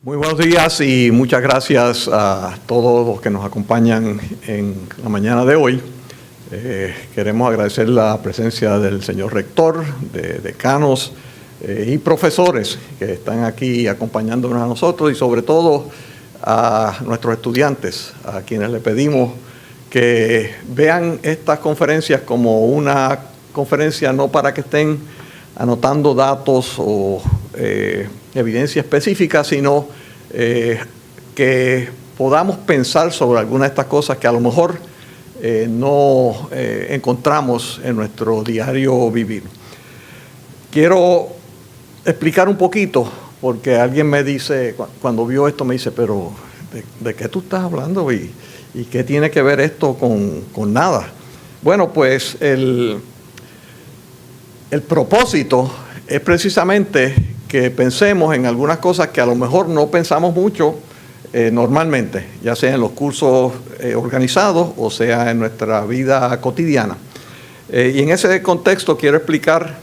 Muy buenos días y muchas gracias a todos los que nos acompañan en la mañana de hoy. Queremos agradecer la presencia del señor rector, de decanos y profesores que están aquí acompañándonos a nosotros y sobre todo a nuestros estudiantes, a quienes le pedimos que vean estas conferencias como una conferencia no para que estén anotando datos o evidencia específica, sino que podamos pensar sobre algunas de estas cosas que a lo mejor no encontramos en nuestro diario vivir. Quiero explicar un poquito, porque alguien me dice, cuando vio esto me dice, pero ¿de qué tú estás hablando? ¿Y qué tiene que ver esto con nada? Bueno, pues el propósito es precisamente que pensemos en algunas cosas que a lo mejor no pensamos mucho normalmente, ya sea en los cursos organizados o sea en nuestra vida cotidiana. Y en ese contexto quiero explicar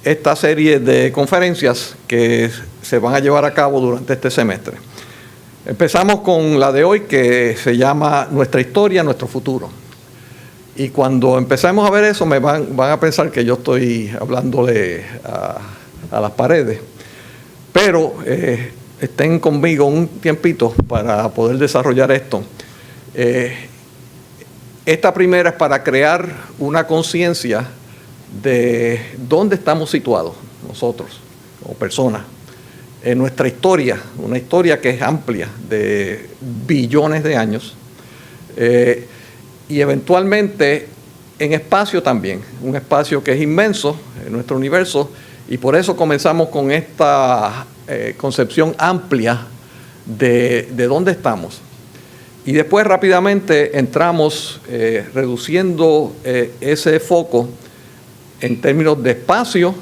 esta serie de conferencias que se van a llevar a cabo durante este semestre. Empezamos con la de hoy, que se llama Nuestra historia, nuestro futuro. Y cuando empecemos a ver eso, me van a pensar que yo estoy hablándole a las paredes. Pero estén conmigo un tiempito para poder desarrollar esto. Esta primera es para crear una conciencia de dónde estamos situados nosotros, como personas, en nuestra historia, una historia que es amplia, de billones de años. Y eventualmente en espacio también, un espacio que es inmenso en nuestro universo, y por eso comenzamos con esta concepción amplia de dónde estamos. Y después rápidamente entramos reduciendo ese foco en términos de espacio,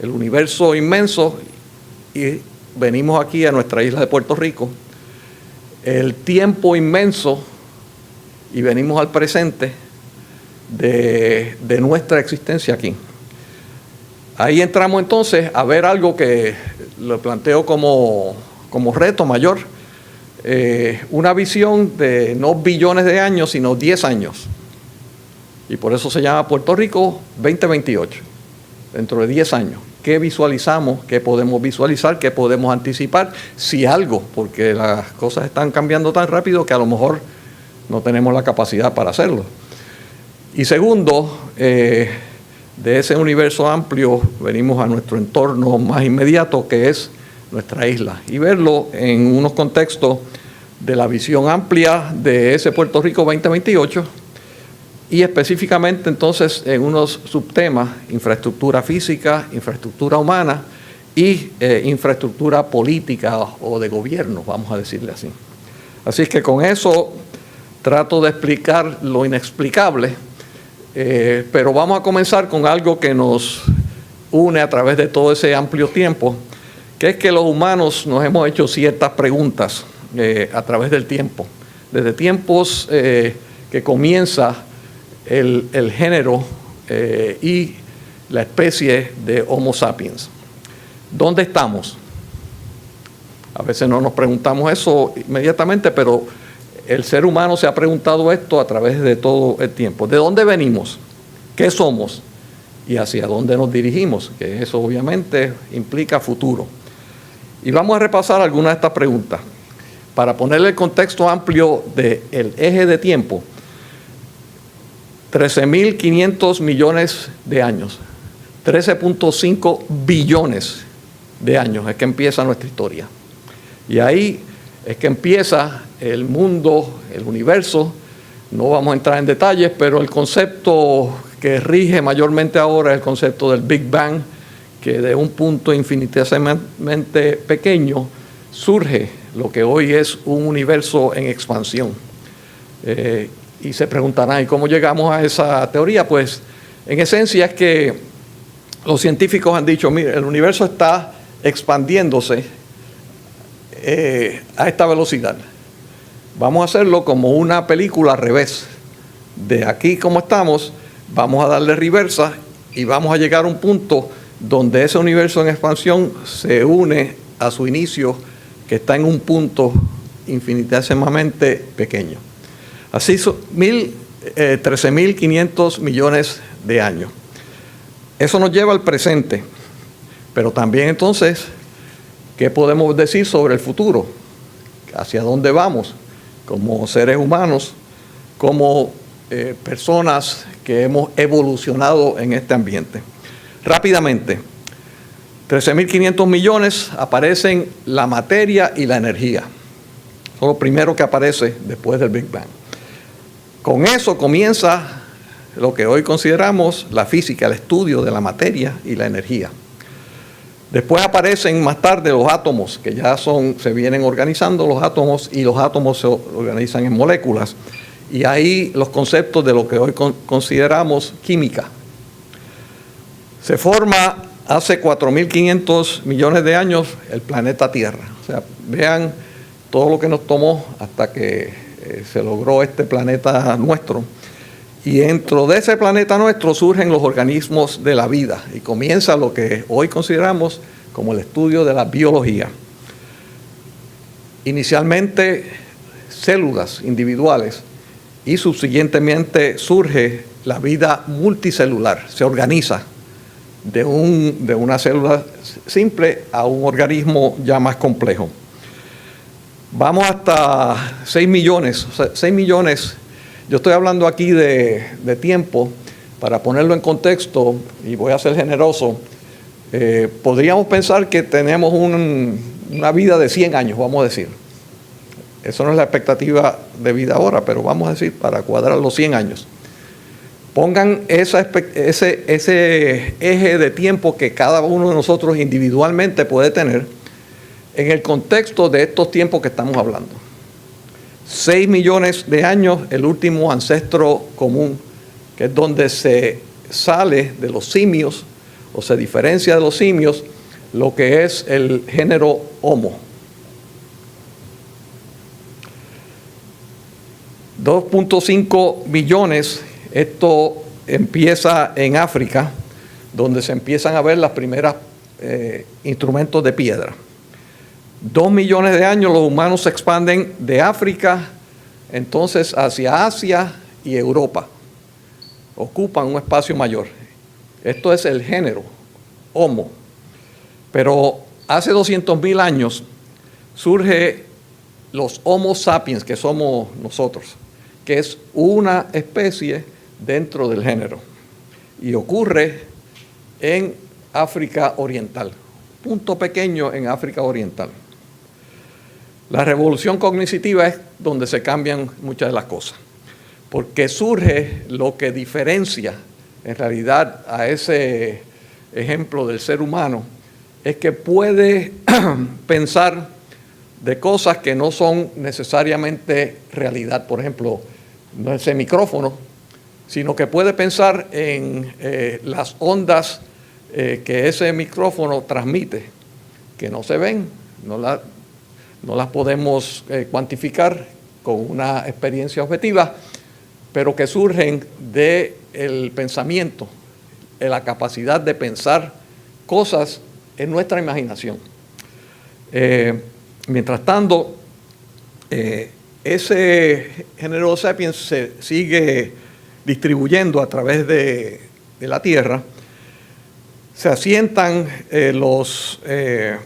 el universo inmenso, y venimos aquí a nuestra isla de Puerto Rico, el tiempo inmenso, y venimos al presente de nuestra existencia aquí. Ahí entramos entonces a ver algo que lo planteo como reto mayor, una visión de no billones de años, sino 10 años. Y por eso se llama Puerto Rico 2028, dentro de 10 años. ¿Qué visualizamos? ¿Qué podemos visualizar? ¿Qué podemos anticipar? Si algo, porque las cosas están cambiando tan rápido que a lo mejor no tenemos la capacidad para hacerlo. Y segundo, de ese universo amplio venimos a nuestro entorno más inmediato, que es nuestra isla, y verlo en unos contextos de la visión amplia de ese Puerto Rico 2028 y específicamente entonces en unos subtemas: infraestructura física, infraestructura humana y infraestructura política o de gobierno, vamos a decirle así. Así es que con eso trato de explicar lo inexplicable, pero vamos a comenzar con algo que nos une a través de todo ese amplio tiempo, que es que los humanos nos hemos hecho ciertas preguntas a través del tiempo, desde tiempos que comienza el género y la especie de Homo sapiens. ¿Dónde estamos? A veces no nos preguntamos eso inmediatamente, pero el ser humano se ha preguntado esto a través de todo el tiempo. ¿De dónde venimos? ¿Qué somos? ¿Y hacia dónde nos dirigimos? Que eso obviamente implica futuro. Y vamos a repasar algunas de estas preguntas. Para ponerle el contexto amplio del eje de tiempo, 13.500 millones de años, 13.5 billones de años es que empieza nuestra historia. Y ahí es que empieza el mundo, el universo. No vamos a entrar en detalles, pero el concepto que rige mayormente ahora es el concepto del Big Bang, que de un punto infinitesimamente pequeño surge lo que hoy es un universo en expansión. Y se preguntarán, ¿y cómo llegamos a esa teoría? Pues en esencia es que los científicos han dicho, mire, el universo está expandiéndose a esta velocidad. Vamos a hacerlo como una película al revés. De aquí como estamos, vamos a darle reversa y vamos a llegar a un punto donde ese universo en expansión se une a su inicio que está en un punto infinitesimamente pequeño. Así son 13.500 millones de años. Eso nos lleva al presente, pero también entonces, ¿qué podemos decir sobre el futuro? ¿Hacia dónde vamos como seres humanos, como personas que hemos evolucionado en este ambiente? Rápidamente, 13.500 millones aparecen la materia y la energía. Son lo primero que aparece después del Big Bang. Con eso comienza lo que hoy consideramos la física, el estudio de la materia y la energía. Después aparecen más tarde los átomos, que ya se vienen organizando los átomos, y los átomos se organizan en moléculas. Y ahí los conceptos de lo que hoy consideramos química. Se forma hace 4.500 millones de años el planeta Tierra. O sea, vean todo lo que nos tomó hasta que se logró este planeta nuestro. Y dentro de ese planeta nuestro surgen los organismos de la vida y comienza lo que hoy consideramos como el estudio de la biología. Inicialmente células individuales y subsiguientemente surge la vida multicelular, se organiza de una célula simple a un organismo ya más complejo. Vamos hasta 6 millones, o sea, 6 millones. Yo estoy hablando aquí de tiempo, para ponerlo en contexto, y voy a ser generoso. Podríamos pensar que tenemos una vida de 100 años, vamos a decir. Eso no es la expectativa de vida ahora, pero vamos a decir, para cuadrar los 100 años. Pongan ese eje de tiempo que cada uno de nosotros individualmente puede tener en el contexto de estos tiempos que estamos hablando. 6 millones de años, el último ancestro común, que es donde se sale de los simios, o se diferencia de los simios, lo que es el género Homo. 2.5 millones, esto empieza en África, donde se empiezan a ver las primeras instrumentos de piedra. 2 millones de años los humanos se expanden de África, entonces hacia Asia y Europa. Ocupan un espacio mayor. Esto es el género Homo. Pero hace 200.000 años surge los Homo sapiens, que somos nosotros, que es una especie dentro del género. Y ocurre en África Oriental, punto pequeño en África Oriental. La revolución cognitiva es donde se cambian muchas de las cosas, porque surge lo que diferencia en realidad a ese ejemplo del ser humano, es que puede pensar de cosas que no son necesariamente realidad. Por ejemplo, no es el micrófono, sino que puede pensar en las ondas que ese micrófono transmite, que no se ven, no las podemos cuantificar con una experiencia objetiva, pero que surgen del pensamiento, de la capacidad de pensar cosas en nuestra imaginación. Mientras tanto, ese género sapiens se sigue distribuyendo a través de la Tierra. Se asientan los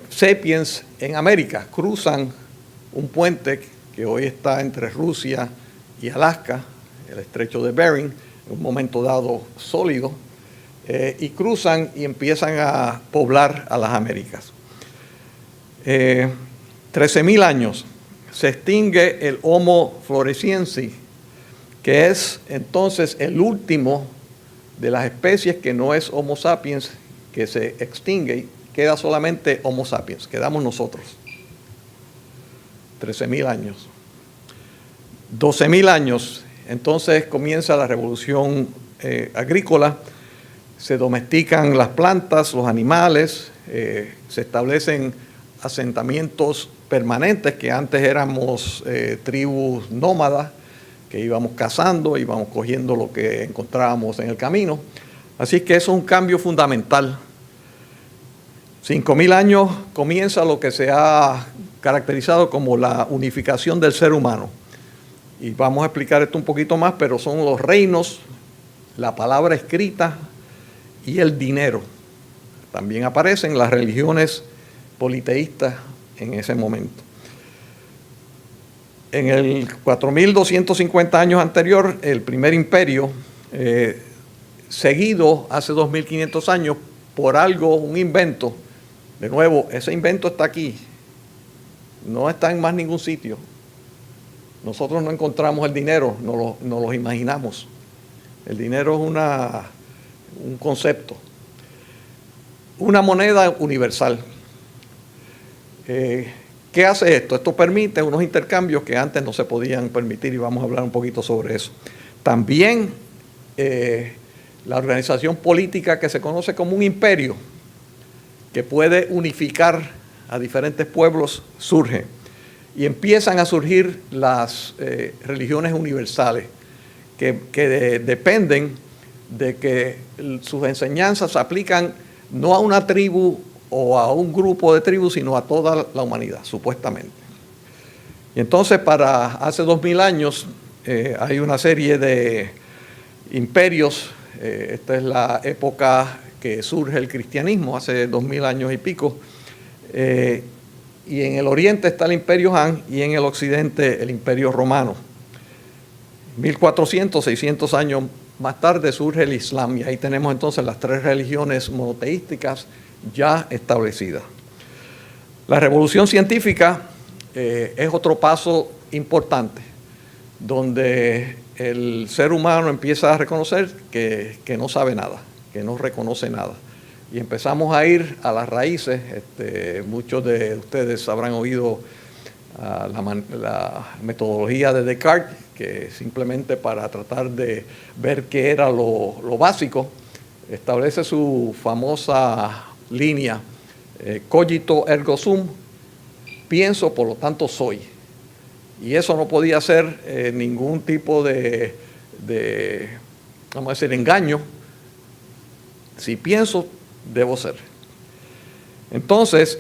sapiens en América, cruzan un puente que hoy está entre Rusia y Alaska, el estrecho de Bering, en un momento dado sólido, y cruzan y empiezan a poblar a las Américas. 13.000 años se extingue el Homo floresiensis, que es entonces el último de las especies que no es Homo sapiens, que se extingue y queda solamente Homo sapiens, quedamos nosotros. 13.000 años. 12.000 años, entonces comienza la revolución agrícola, se domestican las plantas, los animales, se establecen asentamientos permanentes, que antes éramos tribus nómadas, que íbamos cazando, íbamos cogiendo lo que encontrábamos en el camino. Así que eso es un cambio fundamental. 5.000 años comienza lo que se ha caracterizado como la unificación del ser humano. Y vamos a explicar esto un poquito más, pero son los reinos, la palabra escrita y el dinero. También aparecen las religiones politeístas en ese momento. En el 4250 años anterior, el primer imperio, seguido hace 2500 años por algo, un invento. De nuevo, ese invento está aquí, no está en más ningún sitio. Nosotros no encontramos el dinero, no lo imaginamos. El dinero es un concepto. Una moneda universal. ¿Qué hace esto? Esto permite unos intercambios que antes no se podían permitir y vamos a hablar un poquito sobre eso. También la organización política que se conoce como un imperio, que puede unificar a diferentes pueblos, surge. Y empiezan a surgir las religiones universales, que dependen de que sus enseñanzas se aplican no a una tribu o a un grupo de tribus, sino a toda la humanidad, supuestamente. Y entonces, para hace 2000 años, hay una serie de imperios. Esta es la época que surge el cristianismo, hace 2000 años y pico. Y en el oriente está el imperio Han y en el occidente el imperio romano. 1400, 600 años más tarde surge el Islam y ahí tenemos entonces las tres religiones monoteísticas ya establecidas. La revolución científica es otro paso importante, donde el ser humano empieza a reconocer que no sabe nada, que no reconoce nada. Y empezamos a ir a las raíces. Muchos de ustedes habrán oído la metodología de Descartes, que simplemente para tratar de ver qué era lo básico, establece su famosa línea, cogito ergo sum, pienso, por lo tanto soy. Y eso no podía ser ningún tipo de, vamos a decir, engaño. Si pienso, debo ser. Entonces,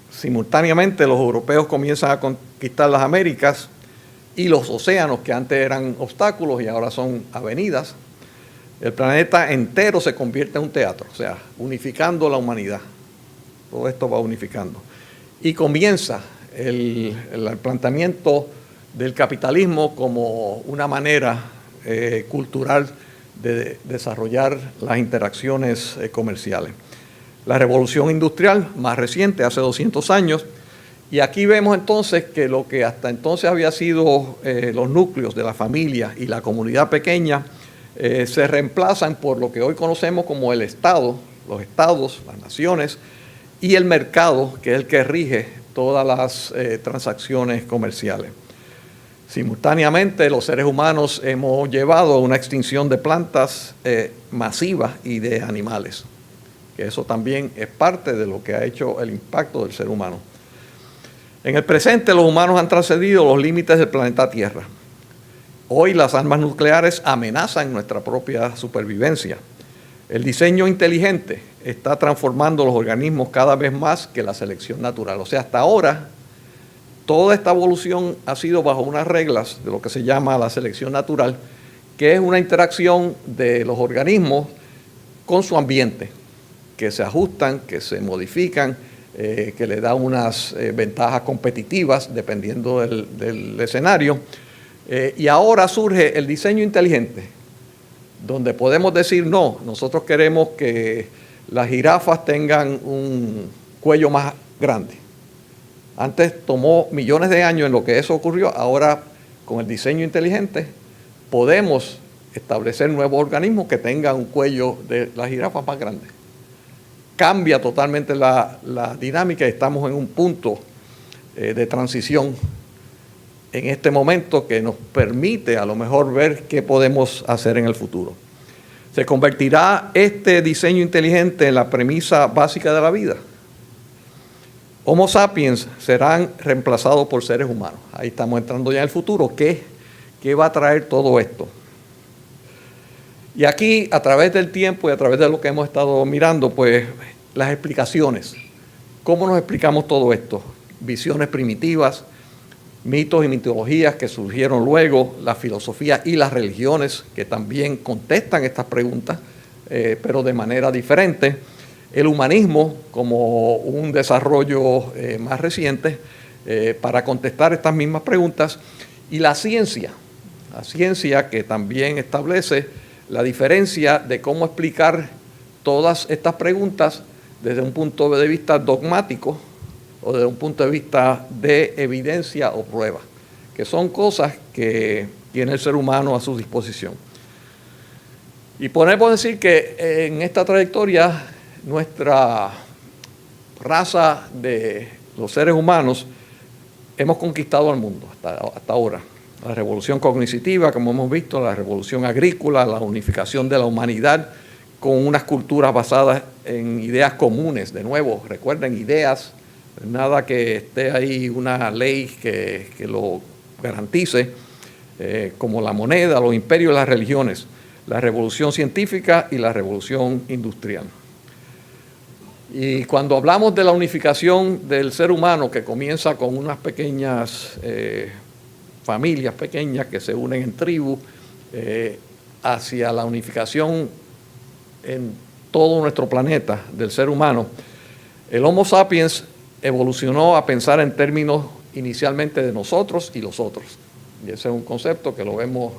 simultáneamente los europeos comienzan a conquistar las Américas y los océanos, que antes eran obstáculos y ahora son avenidas. El planeta entero se convierte en un teatro, o sea, unificando la humanidad. Todo esto va unificando. Y comienza el planteamiento del capitalismo como una manera cultural de desarrollar las interacciones comerciales. La revolución industrial más reciente, hace 200 años, y aquí vemos entonces que lo que hasta entonces había sido los núcleos de la familia y la comunidad pequeña se reemplazan por lo que hoy conocemos como el Estado, los estados, las naciones, y el mercado, que es el que rige todas las transacciones comerciales. Simultáneamente, los seres humanos hemos llevado a una extinción de plantas masiva y de animales, que eso también es parte de lo que ha hecho el impacto del ser humano. En el presente, los humanos han trascendido los límites del planeta Tierra. Hoy las armas nucleares amenazan nuestra propia supervivencia. El diseño inteligente está transformando los organismos cada vez más que la selección natural. O sea, hasta ahora, toda esta evolución ha sido bajo unas reglas de lo que se llama la selección natural, que es una interacción de los organismos con su ambiente, que se ajustan, que se modifican, que le da unas ventajas competitivas dependiendo del escenario. Y ahora surge el diseño inteligente, donde podemos decir, no, nosotros queremos que las jirafas tengan un cuello más grande. Antes tomó millones de años en lo que eso ocurrió, ahora con el diseño inteligente podemos establecer nuevos organismos que tengan un cuello de las jirafas más grande. Cambia totalmente la dinámica y estamos en un punto de transición en este momento que nos permite a lo mejor ver qué podemos hacer en el futuro. ¿Se convertirá este diseño inteligente en la premisa básica de la vida? Homo sapiens serán reemplazados por seres humanos. Ahí estamos entrando ya en el futuro. ¿Qué va a traer todo esto? Y aquí, a través del tiempo y a través de lo que hemos estado mirando, pues las explicaciones. ¿Cómo nos explicamos todo esto? Visiones primitivas, mitos y mitologías que surgieron luego, la filosofía y las religiones que también contestan estas preguntas, pero de manera diferente. El humanismo como un desarrollo más reciente para contestar estas mismas preguntas, y la ciencia que también establece la diferencia de cómo explicar todas estas preguntas desde un punto de vista dogmático o desde un punto de vista de evidencia o prueba, que son cosas que tiene el ser humano a su disposición. Y podemos decir que en esta trayectoria nuestra raza de los seres humanos hemos conquistado al mundo hasta ahora. La revolución cognitiva, como hemos visto, la revolución agrícola, la unificación de la humanidad con unas culturas basadas en ideas comunes. De nuevo, recuerden, ideas, nada que esté ahí una ley que lo garantice, como la moneda, los imperios y las religiones, la revolución científica y la revolución industrial. Y cuando hablamos de la unificación del ser humano, que comienza con unas pequeñas familias pequeñas que se unen en tribus, hacia la unificación en todo nuestro planeta del ser humano, el Homo sapiens evolucionó a pensar en términos inicialmente de nosotros y los otros. Y ese es un concepto que lo vemos,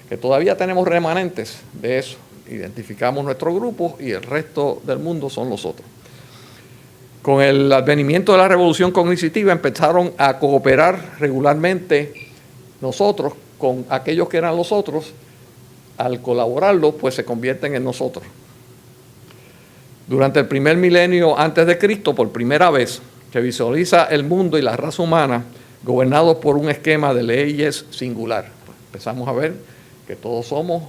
que todavía tenemos remanentes de eso. Identificamos nuestro grupo y el resto del mundo son los otros. Con el advenimiento de la revolución cognitiva empezaron a cooperar regularmente nosotros con aquellos que eran los otros. Al colaborarlos, pues se convierten en nosotros. Durante el primer milenio antes de Cristo, por primera vez, se visualiza el mundo y la raza humana gobernados por un esquema de leyes singular. Pues empezamos a ver que todos somos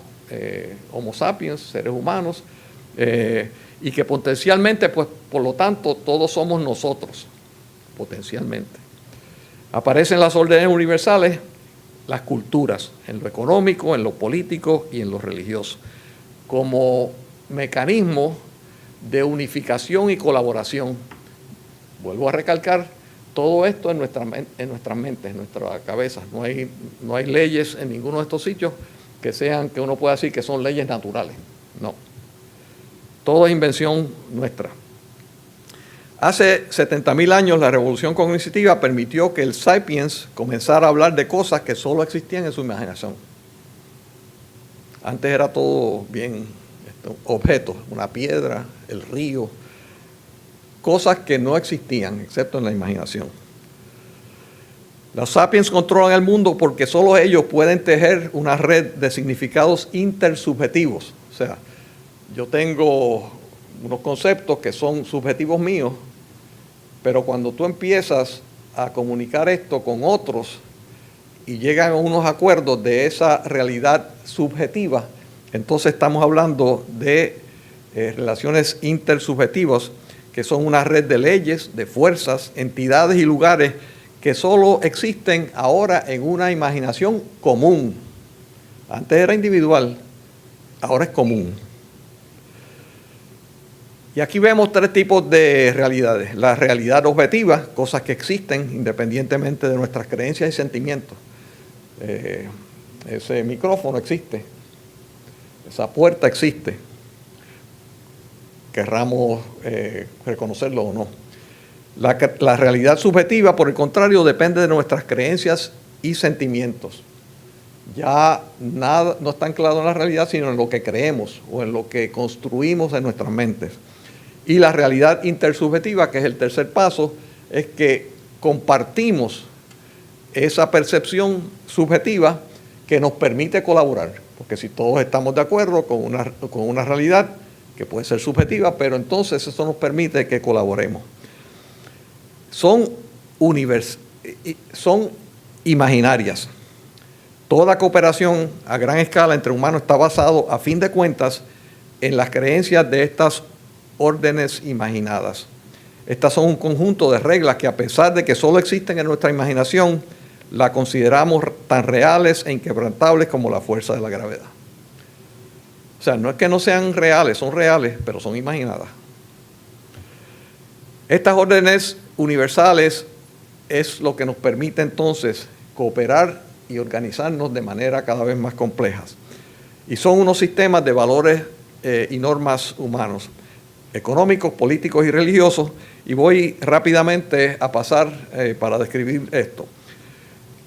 Homo sapiens, seres humanos, y que potencialmente, pues por lo tanto, todos somos nosotros, potencialmente. Aparecen las órdenes universales, las culturas, en lo económico, en lo político y en lo religioso, como mecanismo de unificación y colaboración. Vuelvo a recalcar, todo esto en nuestras mentes, en nuestra cabeza. No hay leyes en ninguno de estos sitios que uno pueda decir que son leyes naturales. No. Todo es invención nuestra. Hace 70.000 años la revolución cognitiva permitió que el sapiens comenzara a hablar de cosas que solo existían en su imaginación. Antes era todo bien objetos, una piedra, el río, cosas que no existían excepto en la imaginación. Los sapiens controlan el mundo porque solo ellos pueden tejer una red de significados intersubjetivos. O sea, yo tengo unos conceptos que son subjetivos míos, pero cuando tú empiezas a comunicar esto con otros y llegan a unos acuerdos de esa realidad subjetiva, entonces estamos hablando de relaciones intersubjetivas, que son una red de leyes, de fuerzas, entidades y lugares que solo existen ahora en una imaginación común. Antes era individual, ahora es común. Y aquí vemos tres tipos de realidades. La realidad objetiva, cosas que existen independientemente de nuestras creencias y sentimientos. Ese micrófono existe, esa puerta existe, querramos reconocerlo o no. La realidad subjetiva, por el contrario, depende de nuestras creencias y sentimientos. Ya nada, no está anclado en la realidad, sino en lo que creemos o en lo que construimos en nuestras mentes. Y la realidad intersubjetiva, que es el tercer paso, es que compartimos esa percepción subjetiva que nos permite colaborar. Porque si todos estamos de acuerdo con una realidad que puede ser subjetiva, pero entonces eso nos permite que colaboremos. Son imaginarias. Toda cooperación a gran escala entre humanos está basado, a fin de cuentas, en las creencias de estas órdenes imaginadas. Estas son un conjunto de reglas que, a pesar de que solo existen en nuestra imaginación, la consideramos tan reales e inquebrantables como la fuerza de la gravedad. O sea, no es que no sean reales, son reales, pero son imaginadas. Estas órdenes universales es lo que nos permite entonces cooperar y organizarnos de manera cada vez más complejas. Y son unos sistemas de valores y normas humanos, económicos, políticos y religiosos, y voy rápidamente a pasar para describir esto.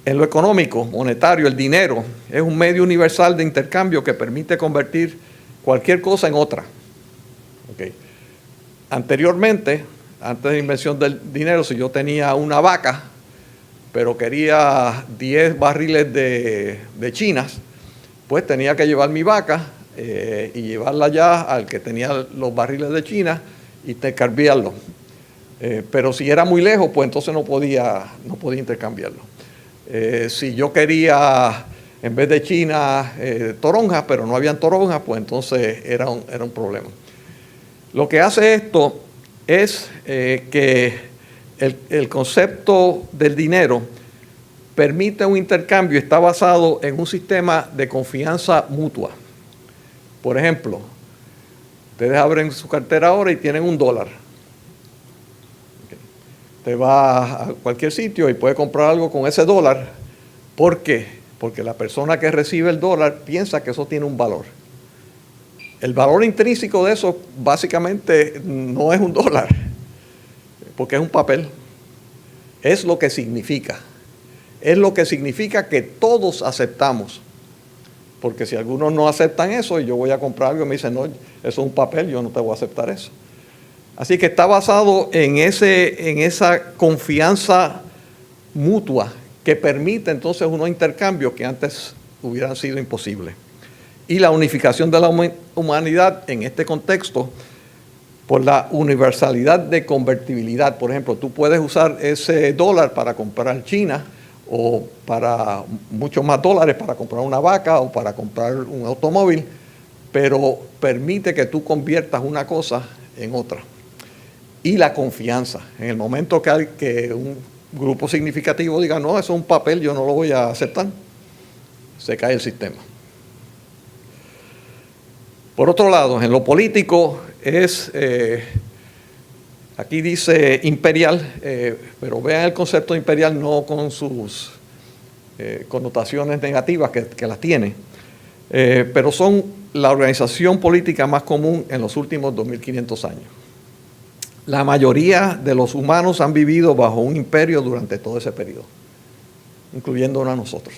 En lo económico, monetario, el dinero es un medio universal de intercambio que permite convertir cualquier cosa en otra. Okay. Anteriormente, antes de la invención del dinero, si yo tenía una vaca, pero quería 10 barriles de chinas, pues tenía que llevar mi vaca y llevarla ya al que tenía los barriles de China y intercambiarlo. Pero si era muy lejos, pues entonces no podía intercambiarlo. Si yo quería, en vez de China, toronjas, pero no habían toronjas, pues entonces era un problema. Lo que hace esto es que el concepto del dinero permite un intercambio, está basado en un sistema de confianza mutua. Por ejemplo, ustedes abren su cartera ahora y tienen $1. Usted va a cualquier sitio y puede comprar algo con ese $. ¿Por qué? Porque la persona que recibe el $, piensa que eso tiene un valor. El valor intrínseco de eso básicamente no es $1, porque es un papel. Es lo que significa. Es lo que significa que todos aceptamos. Porque si algunos no aceptan eso y yo voy a comprar algo y me dicen, no, eso es un papel, yo no te voy a aceptar eso. Así que está basado en esa confianza mutua que permite entonces unos intercambios que antes hubieran sido imposibles. Y la unificación de la humanidad en este contexto por la universalidad de convertibilidad. Por ejemplo, tú puedes usar ese $, para comprar China o para muchos más dólares para comprar una vaca o para comprar un automóvil, pero permite que tú conviertas una cosa en otra. Y la confianza. En el momento que un grupo significativo diga, no, eso es un papel, yo no lo voy a aceptar, se cae el sistema. Por otro lado, en lo político es, aquí dice imperial, pero vean el concepto imperial no con sus connotaciones negativas que las tiene, pero son la organización política más común en los últimos 2500 años. La mayoría de los humanos han vivido bajo un imperio durante todo ese periodo, incluyéndonos a nosotros.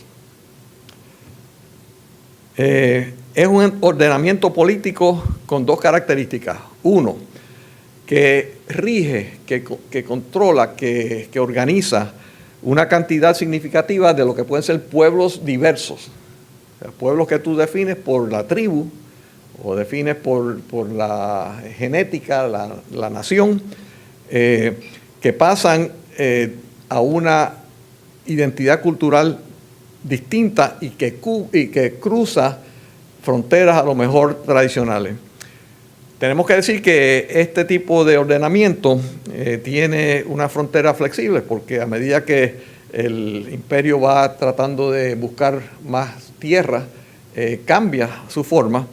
Es un ordenamiento político con dos características. Uno, que rige, que controla, que organiza una cantidad significativa de lo que pueden ser pueblos diversos. O sea, pueblos que tú defines por la tribu o defines por la genética, la nación, que pasan a una identidad cultural distinta y que cruza fronteras a lo mejor tradicionales. Tenemos que decir que este tipo de ordenamiento tiene una frontera flexible, porque a medida que el imperio va tratando de buscar más tierra, cambia su forma,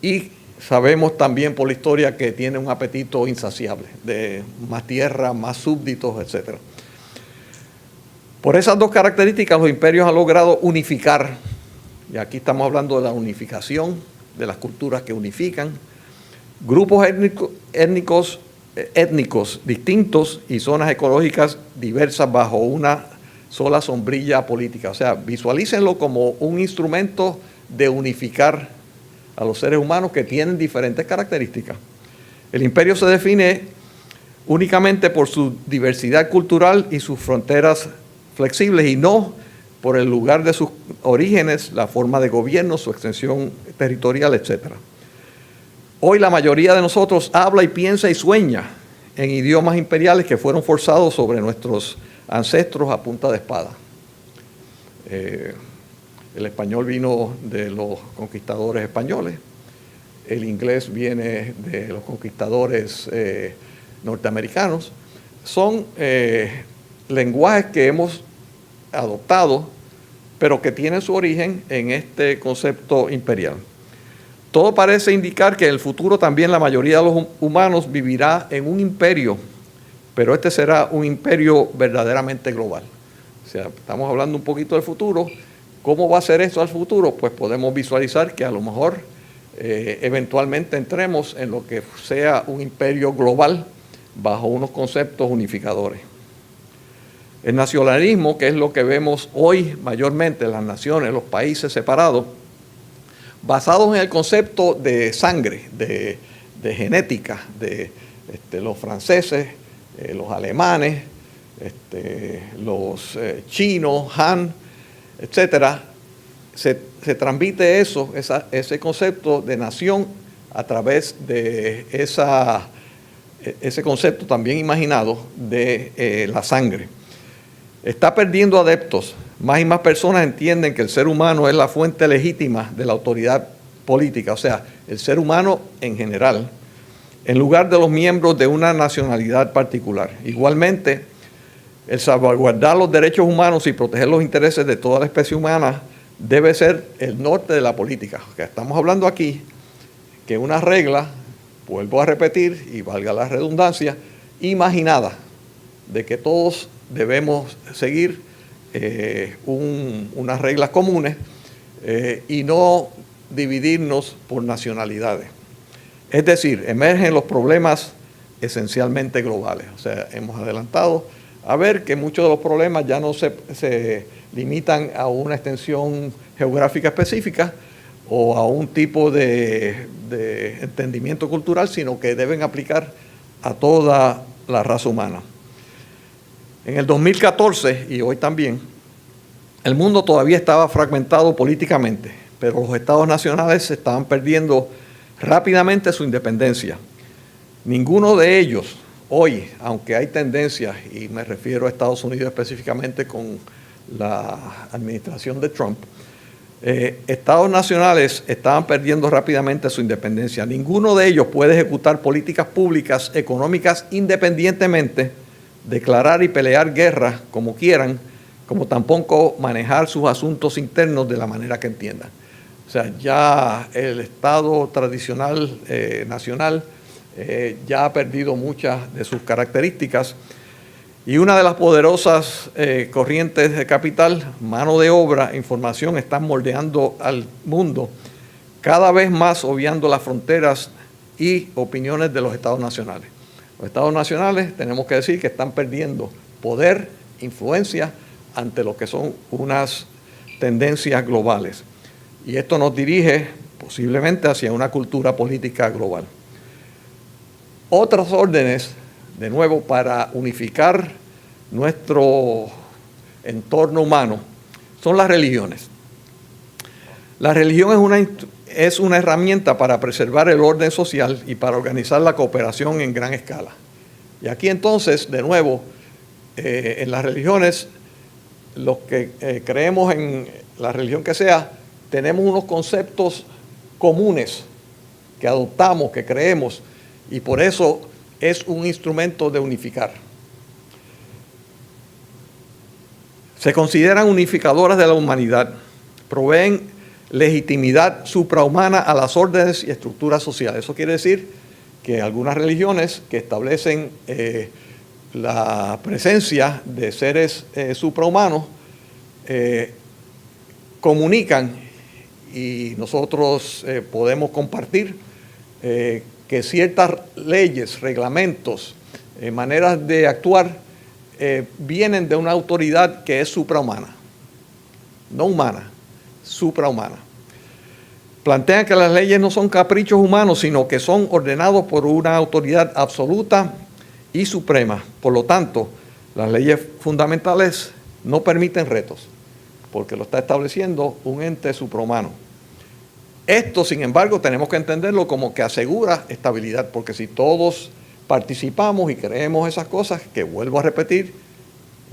y sabemos también por la historia que tiene un apetito insaciable de más tierra, más súbditos, etc. Por esas dos características los imperios han logrado unificar, y aquí estamos hablando de la unificación de las culturas que unifican, grupos étnicos distintos y zonas ecológicas diversas bajo una sola sombrilla política. O sea, visualícenlo como un instrumento de unificar a los seres humanos que tienen diferentes características. El imperio se define únicamente por su diversidad cultural y sus fronteras flexibles, y no por el lugar de sus orígenes, la forma de gobierno, su extensión territorial, etc. Hoy la mayoría de nosotros habla y piensa y sueña en idiomas imperiales que fueron forzados sobre nuestros ancestros a punta de espada. El español vino de los conquistadores españoles, el inglés viene de los conquistadores norteamericanos. Son lenguajes que hemos adoptado, pero que tienen su origen en este concepto imperial. Todo parece indicar que en el futuro también la mayoría de los humanos vivirá en un imperio pero este será un imperio verdaderamente global. O sea, estamos hablando un poquito del futuro. ¿Cómo va a ser esto al futuro? Pues podemos visualizar que a lo mejor eventualmente entremos en lo que sea un imperio global bajo unos conceptos unificadores. El nacionalismo, que es lo que vemos hoy mayormente en las naciones, los países separados, basados en el concepto de sangre, de genética, de los franceses, los alemanes, los chinos, Han, etcétera, se transmite ese concepto de nación a través de ese concepto también imaginado de la sangre. Está perdiendo adeptos. Más y más personas entienden que el ser humano es la fuente legítima de la autoridad política, o sea, el ser humano en general, en lugar de los miembros de una nacionalidad particular. Igualmente, el salvaguardar los derechos humanos y proteger los intereses de toda la especie humana debe ser el norte de la política. O sea, estamos hablando aquí que una regla, vuelvo a repetir y valga la redundancia, imaginada, de que todos debemos seguir unas reglas comunes y no dividirnos por nacionalidades. Es decir, emergen los problemas esencialmente globales. O sea, hemos adelantado a ver que muchos de los problemas ya no se limitan a una extensión geográfica específica o a un tipo de entendimiento cultural, sino que deben aplicar a toda la raza humana. En el 2014, y hoy también, el mundo todavía estaba fragmentado políticamente, pero los estados nacionales estaban perdiendo rápidamente su independencia. Ninguno de ellos hoy, aunque hay tendencias, y me refiero a Estados Unidos específicamente con la administración de Trump, estados nacionales estaban perdiendo rápidamente su independencia. Ninguno de ellos puede ejecutar políticas públicas económicas independientemente, declarar y pelear guerra como quieran, como tampoco manejar sus asuntos internos de la manera que entiendan. O sea, ya el Estado tradicional nacional ya ha perdido muchas de sus características y una de las poderosas corrientes de capital, mano de obra, información, están moldeando al mundo cada vez más obviando las fronteras y opiniones de los estados nacionales. Los estados nacionales tenemos que decir que están perdiendo poder, influencia ante lo que son unas tendencias globales. Y esto nos dirige posiblemente hacia una cultura política global. Otras órdenes, de nuevo, para unificar nuestro entorno humano, son las religiones. La religión es una herramienta para preservar el orden social y para organizar la cooperación en gran escala. Y aquí entonces, de nuevo, en las religiones, los que creemos en la religión que sea, tenemos unos conceptos comunes que adoptamos, que creemos, y por eso es un instrumento de unificar. Se consideran unificadoras de la humanidad, proveen legitimidad suprahumana a las órdenes y estructuras sociales. Eso quiere decir que algunas religiones que establecen la presencia de seres suprahumanos comunican, y nosotros podemos compartir que ciertas leyes, reglamentos, maneras de actuar vienen de una autoridad que es suprahumana, no humana, suprahumana. Plantean que las leyes no son caprichos humanos, sino que son ordenados por una autoridad absoluta y suprema. Por lo tanto, las leyes fundamentales no permiten retos, porque lo está estableciendo un ente suprahumano. Esto, sin embargo, tenemos que entenderlo como que asegura estabilidad, porque si todos participamos y creemos esas cosas, que vuelvo a repetir,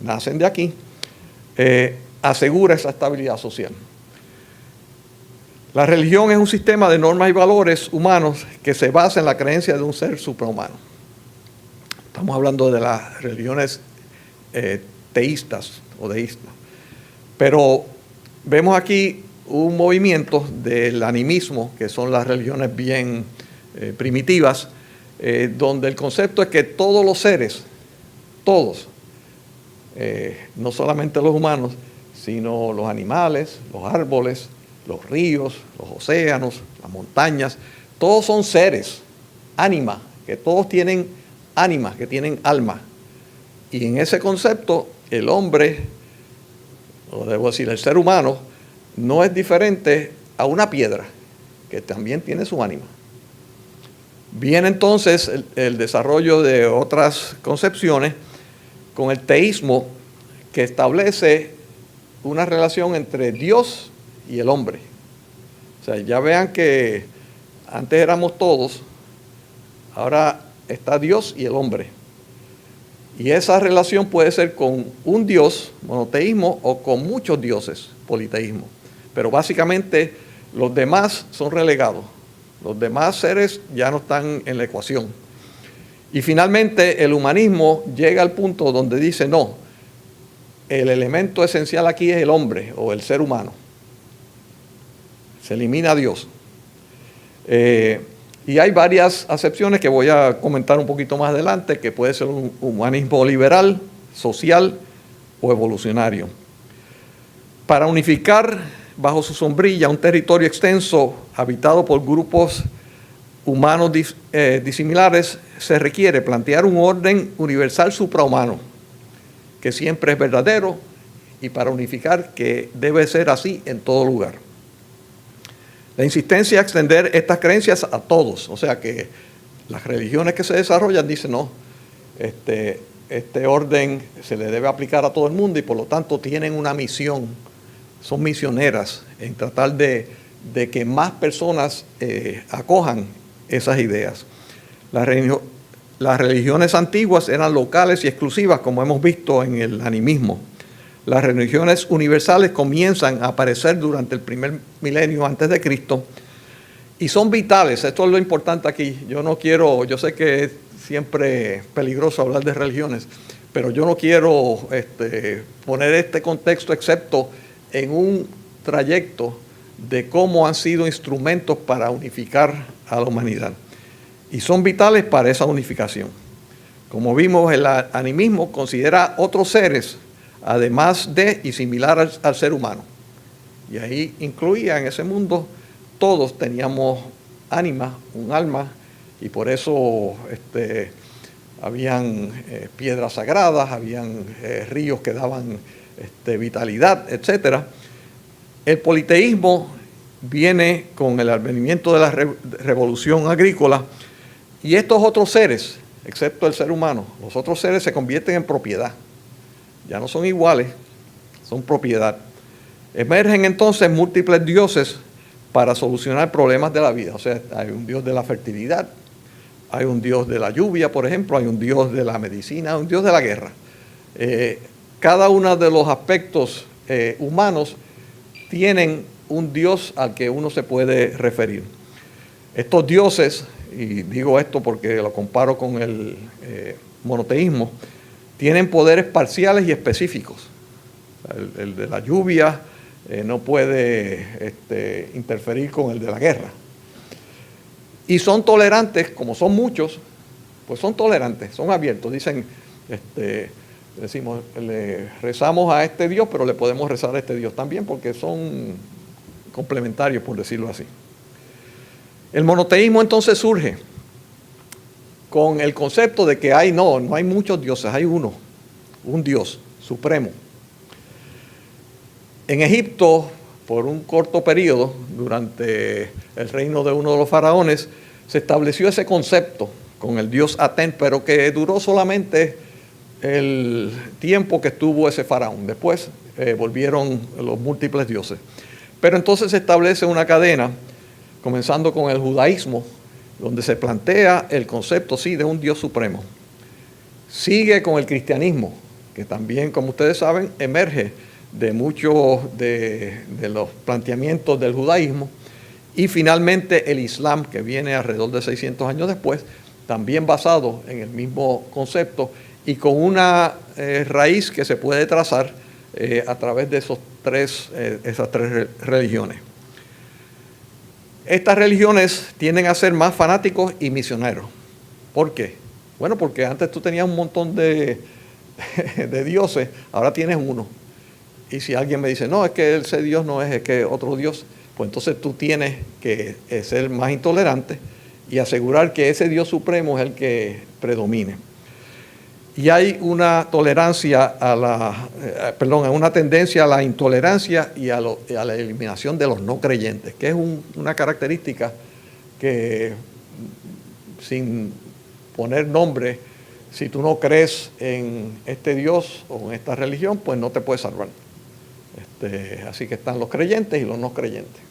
nacen de aquí, asegura esa estabilidad social. La religión es un sistema de normas y valores humanos que se basa en la creencia de un ser suprahumano. Estamos hablando de las religiones teístas o deístas. Pero vemos aquí un movimiento del animismo, que son las religiones bien primitivas, donde el concepto es que todos los seres todos, no solamente los humanos, sino los animales, los árboles, los ríos, los océanos, las montañas, todos son seres, ánimas, que todos tienen ánimas, que tienen alma. Y en ese concepto, el hombre, o debo decir, el ser humano, no es diferente a una piedra, que también tiene su ánima. Viene entonces el desarrollo de otras concepciones con el teísmo, que establece una relación entre Dios y el hombre. O sea, ya vean que antes éramos todos, ahora está Dios y el hombre. Y esa relación puede ser con un Dios, monoteísmo, o con muchos dioses, politeísmo. Pero básicamente los demás son relegados. Los demás seres ya no están en la ecuación. Y finalmente el humanismo llega al punto donde dice, no, el elemento esencial aquí es el hombre o el ser humano. Se elimina a Dios. Y hay varias acepciones que voy a comentar un poquito más adelante, que puede ser un humanismo liberal, social o evolucionario. Para unificar bajo su sombrilla un territorio extenso habitado por grupos humanos disimilares, se requiere plantear un orden universal suprahumano, que siempre es verdadero, y para unificar que debe ser así en todo lugar. La insistencia a extender estas creencias a todos, o sea que las religiones que se desarrollan dicen no, este orden se le debe aplicar a todo el mundo y por lo tanto tienen una misión, son misioneras en tratar de que más personas acojan esas ideas. Las religiones antiguas eran locales y exclusivas, como hemos visto en el animismo. Las religiones universales comienzan a aparecer durante el primer milenio antes de Cristo y son vitales. Esto es lo importante aquí. Yo sé que es siempre peligroso hablar de religiones, pero yo no quiero poner este contexto excepto en un trayecto de cómo han sido instrumentos para unificar a la humanidad. Y son vitales para esa unificación. Como vimos, el animismo considera otros seres además de y similar al ser humano. Y ahí incluía en ese mundo, todos teníamos ánima, un alma, y por eso habían piedras sagradas, habían ríos que daban vitalidad, etc. El politeísmo viene con el advenimiento de la revolución agrícola, y estos otros seres, excepto el ser humano, los otros seres se convierten en propiedad. Ya no son iguales, son propiedad. Emergen entonces múltiples dioses para solucionar problemas de la vida. O sea, hay un dios de la fertilidad, hay un dios de la lluvia, por ejemplo, hay un dios de la medicina, un dios de la guerra. Cada uno de los aspectos humanos tienen un dios al que uno se puede referir. Estos dioses, y digo esto porque lo comparo con el monoteísmo, tienen poderes parciales y específicos. El de la lluvia no puede interferir con el de la guerra. Y son tolerantes, como son muchos, pues son tolerantes, son abiertos. Dicen, decimos, le rezamos a este Dios, pero le podemos rezar a este Dios también, porque son complementarios, por decirlo así. El monoteísmo entonces surge con el concepto de que no hay muchos dioses, hay uno, un Dios supremo. En Egipto, por un corto periodo, durante el reino de uno de los faraones, se estableció ese concepto con el dios Aten, pero que duró solamente el tiempo que estuvo ese faraón. Después volvieron los múltiples dioses. Pero entonces se establece una cadena, comenzando con el judaísmo, donde se plantea el concepto, sí, de un Dios supremo. Sigue con el cristianismo, que también, como ustedes saben, emerge de muchos de los planteamientos del judaísmo. Y finalmente el Islam, que viene alrededor de 600 años después, también basado en el mismo concepto y con una raíz que se puede trazar a través de esas tres religiones. Estas religiones tienden a ser más fanáticos y misioneros. ¿Por qué? Bueno, porque antes tú tenías un montón de de dioses, ahora tienes uno. Y si alguien me dice, no, es que ese Dios no es que otro Dios, pues entonces tú tienes que ser más intolerante y asegurar que ese Dios supremo es el que predomine. Y hay una tolerancia una tendencia a la intolerancia y a la eliminación de los no creyentes, que es una característica que, sin poner nombre, si tú no crees en este Dios o en esta religión, pues no te puedes salvar. Así que están los creyentes y los no creyentes.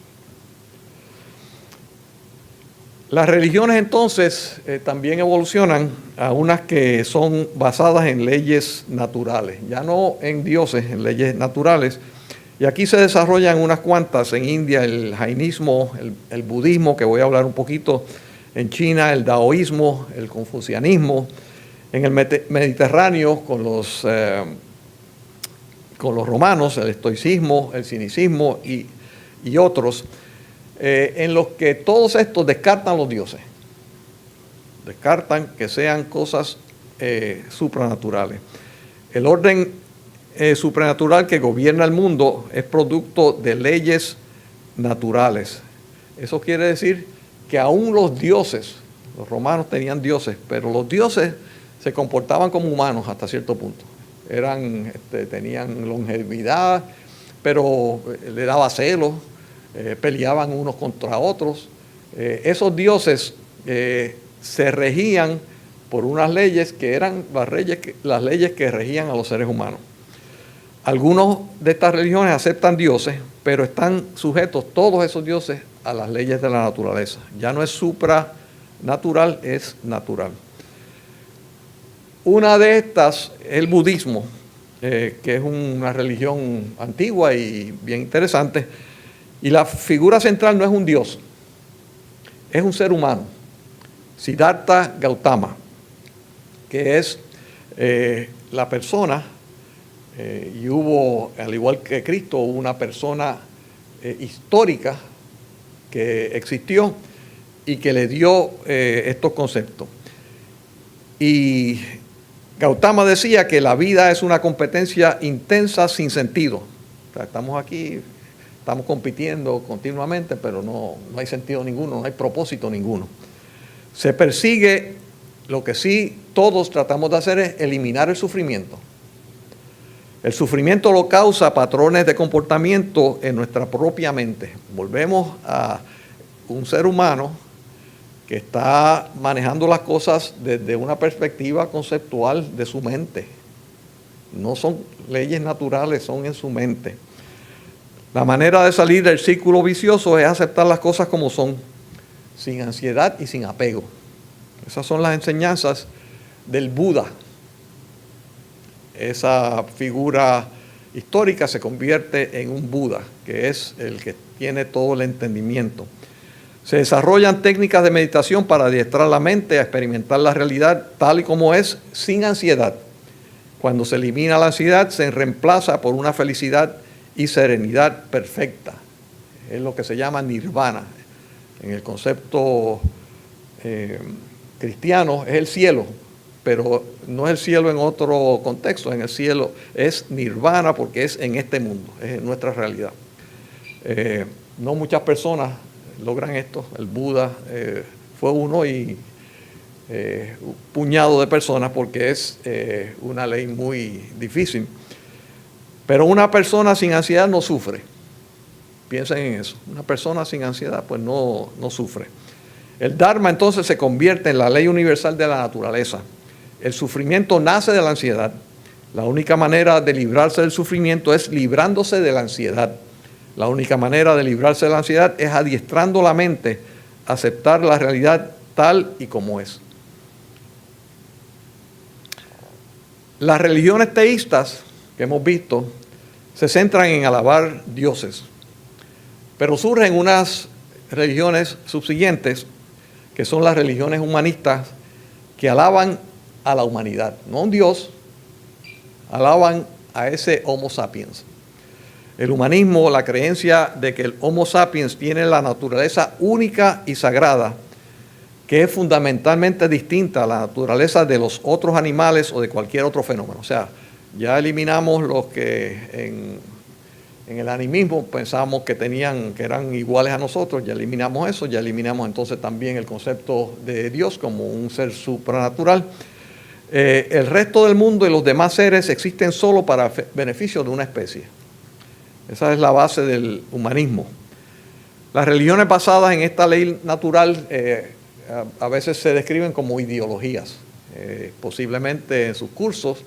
Las religiones entonces también evolucionan a unas que son basadas en leyes naturales, ya no en dioses, en leyes naturales. Y aquí se desarrollan unas cuantas: en India el jainismo, el budismo, que voy a hablar un poquito; en China el daoísmo, el confucianismo; en el Mediterráneo con los romanos, el estoicismo, el cinicismo y otros, en los que todos estos descartan los dioses, descartan que sean cosas supranaturales. El orden supranatural que gobierna el mundo es producto de leyes naturales. Eso quiere decir que aún los dioses, los romanos tenían dioses, pero los dioses se comportaban como humanos hasta cierto punto. Tenían longevidad, pero le daba celos, peleaban unos contra otros. Esos dioses se regían por unas leyes que eran las leyes que regían a los seres humanos. Algunos de estas religiones aceptan dioses, pero están sujetos todos esos dioses a las leyes de la naturaleza. Ya no es supranatural, es natural. Una de estas es el budismo, que es una religión antigua y bien interesante. Y la figura central no es un dios, es un ser humano, Siddhartha Gautama, que es la persona, y hubo, al igual que Cristo, una persona histórica que existió y que le dio estos conceptos. Y Gautama decía que la vida es una competencia intensa sin sentido. O sea, estamos aquí, estamos compitiendo continuamente, pero no hay sentido ninguno, no hay propósito ninguno. Se persigue, lo que sí todos tratamos de hacer es eliminar el sufrimiento. El sufrimiento lo causa patrones de comportamiento en nuestra propia mente. Volvemos a un ser humano que está manejando las cosas desde una perspectiva conceptual de su mente. No son leyes naturales, son en su mente. La manera de salir del círculo vicioso es aceptar las cosas como son, sin ansiedad y sin apego. Esas son las enseñanzas del Buda. Esa figura histórica se convierte en un Buda, que es el que tiene todo el entendimiento. Se desarrollan técnicas de meditación para adiestrar la mente a experimentar la realidad tal y como es, sin ansiedad. Cuando se elimina la ansiedad, se reemplaza por una felicidad y serenidad perfecta. Es lo que se llama nirvana. En el concepto cristiano es el cielo, pero no es el cielo en otro contexto. En el cielo es nirvana porque es en este mundo, es en nuestra realidad. No muchas personas logran esto. El Buda fue uno y un puñado de personas, porque es una ley muy difícil. Pero una persona sin ansiedad no sufre. Piensen en eso. Una persona sin ansiedad pues no sufre. El Dharma entonces se convierte en la ley universal de la naturaleza. El sufrimiento nace de la ansiedad. La única manera de librarse del sufrimiento es librándose de la ansiedad. La única manera de librarse de la ansiedad es adiestrando la mente a aceptar la realidad tal y como es. Las religiones teístas que hemos visto se centran en alabar dioses, pero surgen unas religiones subsiguientes que son las religiones humanistas, que alaban a la humanidad, no a un Dios, alaban a ese Homo sapiens. El humanismo, la creencia de que el Homo sapiens tiene la naturaleza única y sagrada, que es fundamentalmente distinta a la naturaleza de los otros animales o de cualquier otro fenómeno. O sea, ya eliminamos los que en el animismo pensábamos que eran iguales a nosotros, ya eliminamos eso, ya eliminamos entonces también el concepto de Dios como un ser supranatural. El resto del mundo y los demás seres existen solo para beneficio de una especie. Esa es la base del humanismo. Las religiones basadas en esta ley natural a veces se describen como ideologías. Posiblemente en sus cursos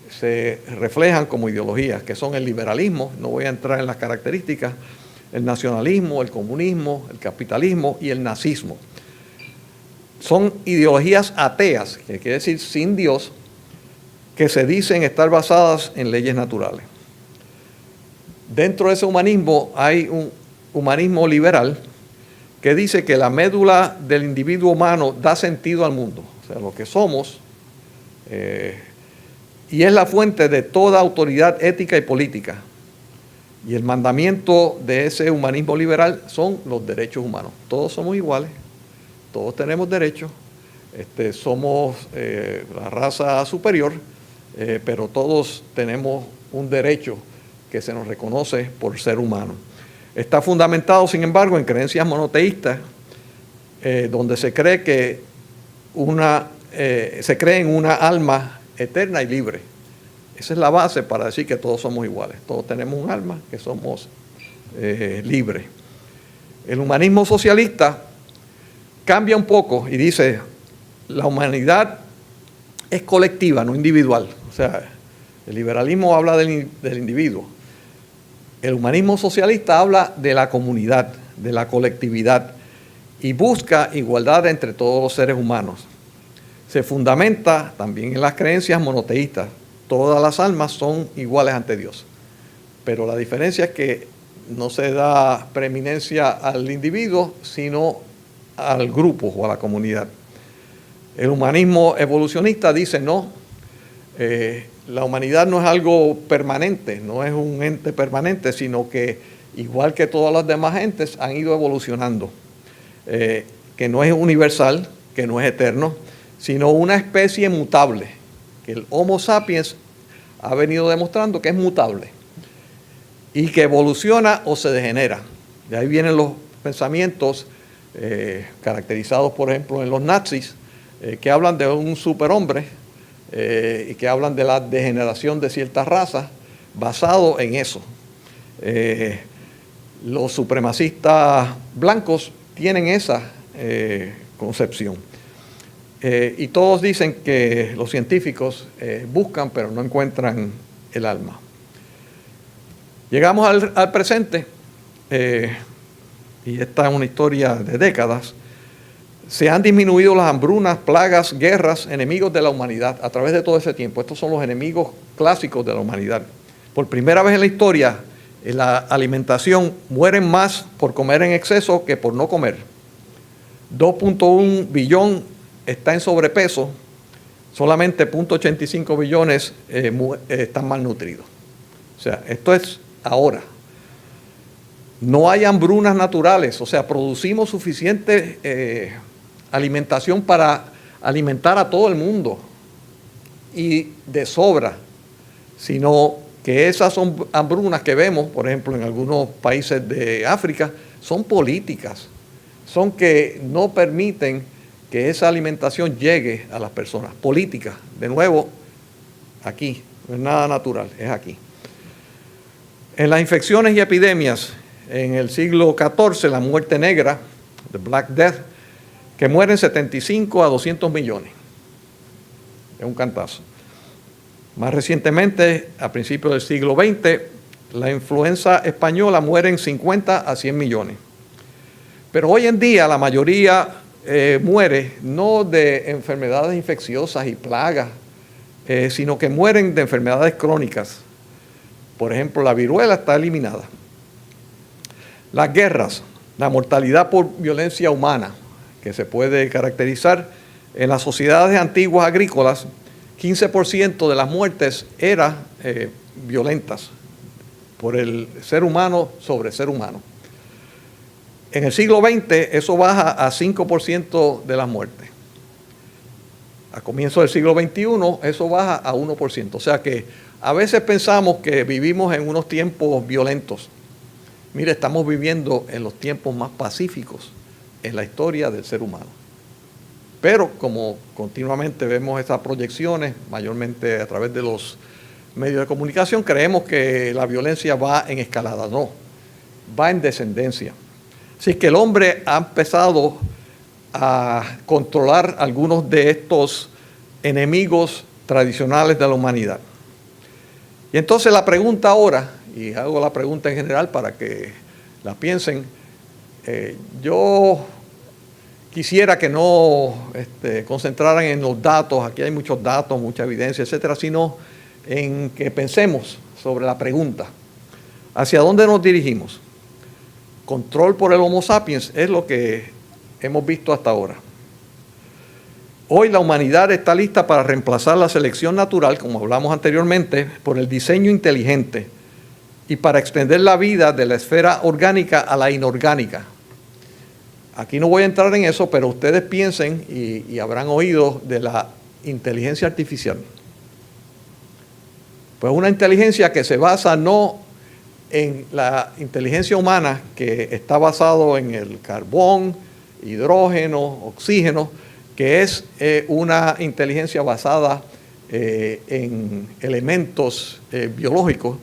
se reflejan como ideologías, que son el liberalismo, no voy a entrar en las características, el nacionalismo, el comunismo, el capitalismo y el nazismo. Son ideologías ateas, que quiere decir sin Dios, que se dicen estar basadas en leyes naturales. Dentro de ese humanismo hay un humanismo liberal que dice que la médula del individuo humano da sentido al mundo, o sea, lo que somos, y es la fuente de toda autoridad ética y política. Y el mandamiento de ese humanismo liberal son los derechos humanos. Todos somos iguales, todos tenemos derechos, somos la raza superior, pero todos tenemos un derecho que se nos reconoce por ser humano. Está fundamentado, sin embargo, en creencias monoteístas, donde se cree que se cree en una alma eterna y libre. Esa es la base para decir que todos somos iguales. Todos tenemos un alma, que somos libres. El humanismo socialista cambia un poco y dice, la humanidad es colectiva, no individual. O sea, el liberalismo habla del individuo. El humanismo socialista habla de la comunidad, de la colectividad, y busca igualdad entre todos los seres humanos. Se fundamenta también en las creencias monoteístas. Todas las almas son iguales ante Dios. Pero la diferencia es que no se da preeminencia al individuo, sino al grupo o a la comunidad. El humanismo evolucionista dice no, la humanidad no es algo permanente, no es un ente permanente, sino que igual que todas las demás entes han ido evolucionando, que no es universal, que no es eterno, sino una especie mutable, que el Homo sapiens ha venido demostrando que es mutable y que evoluciona o se degenera. De ahí vienen los pensamientos caracterizados, por ejemplo, en los nazis, que hablan de un superhombre y que hablan de la degeneración de ciertas razas basado en eso. Los supremacistas blancos tienen esa concepción. Y todos dicen que los científicos buscan pero no encuentran el alma. Llegamos al presente, y esta es una historia de décadas. Se han disminuido las hambrunas, plagas, guerras, enemigos de la humanidad a través de todo ese tiempo. Estos son los enemigos clásicos de la humanidad. Por primera vez en la historia, en la alimentación mueren más por comer en exceso que por no comer. 2.1 billón está en sobrepeso, solamente 0.85 billones están malnutridos. O sea, esto es ahora. No hay hambrunas naturales, o sea, producimos suficiente alimentación para alimentar a todo el mundo y de sobra, sino que esas son hambrunas que vemos, por ejemplo, en algunos países de África, son políticas, son que no permiten que esa alimentación llegue a las personas, políticas, de nuevo, aquí, no es nada natural, es aquí. En las infecciones y epidemias, en el siglo XIV, la muerte negra, the Black Death, que mueren 75 a 200 millones. Es un cantazo. Más recientemente, a principios del siglo XX, la influenza española mueren 50 a 100 millones. Pero hoy en día la mayoría muere no de enfermedades infecciosas y plagas, sino que mueren de enfermedades crónicas. Por ejemplo, la viruela está eliminada. Las guerras, la mortalidad por violencia humana, que se puede caracterizar en las sociedades antiguas agrícolas, 15% de las muertes eran violentas por el ser humano sobre ser humano. En el siglo XX eso baja a 5% de las muertes. A comienzos del siglo XXI eso baja a 1%. O sea que a veces pensamos que vivimos en unos tiempos violentos. Mire, estamos viviendo en los tiempos más pacíficos en la historia del ser humano. Pero como continuamente vemos estas proyecciones, mayormente a través de los medios de comunicación, creemos que la violencia va en escalada. No, va en descendencia. Así que el hombre ha empezado a controlar algunos de estos enemigos tradicionales de la humanidad. Y entonces la pregunta ahora, y hago la pregunta en general para que la piensen, yo quisiera que no concentraran en los datos, aquí hay muchos datos, mucha evidencia, etcétera, sino en que pensemos sobre la pregunta, ¿hacia dónde nos dirigimos? Control por el Homo sapiens es lo que hemos visto hasta ahora. Hoy la humanidad está lista para reemplazar la selección natural, como hablamos anteriormente, por el diseño inteligente y para extender la vida de la esfera orgánica a la inorgánica. Aquí no voy a entrar en eso, pero ustedes piensen y habrán oído de la inteligencia artificial. Pues una inteligencia que se basa no en la inteligencia humana, que está basado en el carbón, hidrógeno, oxígeno, que es una inteligencia basada en elementos biológicos,